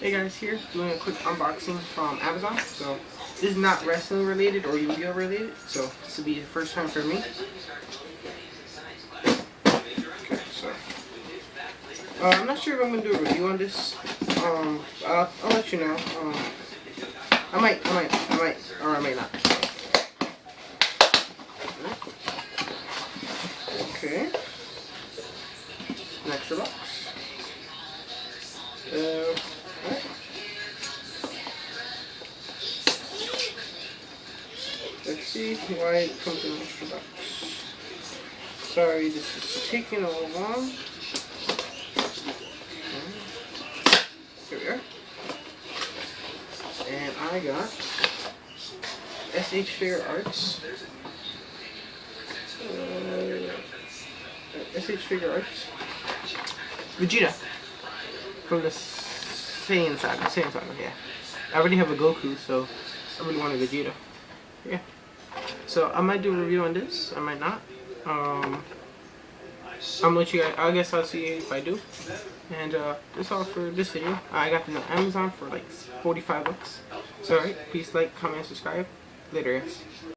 Hey guys, here doing a quick unboxing from Amazon. So this is not wrestling related or Yu-Gi-Oh related, so this will be the first time for me. Okay, so I'm not sure if I'm gonna do a review on this. I'll let you know. I might, or I might not. Okay. An extra box. Right. Let's see why it comes in an extra box. Sorry, this is taking a little long. Here we are. And I got SH Figure Arts. SH Figure Arts. Vegeta. From the Saiyan Saga. Yeah. I already have a Goku, so I really want a Vegeta. Yeah. So I might do a review on this. I might not. I'm gonna let you guys. I guess I'll see if I do. And that's all for this video. I got it on Amazon for like 45 bucks. So alright, please like, comment, subscribe. Later, guys.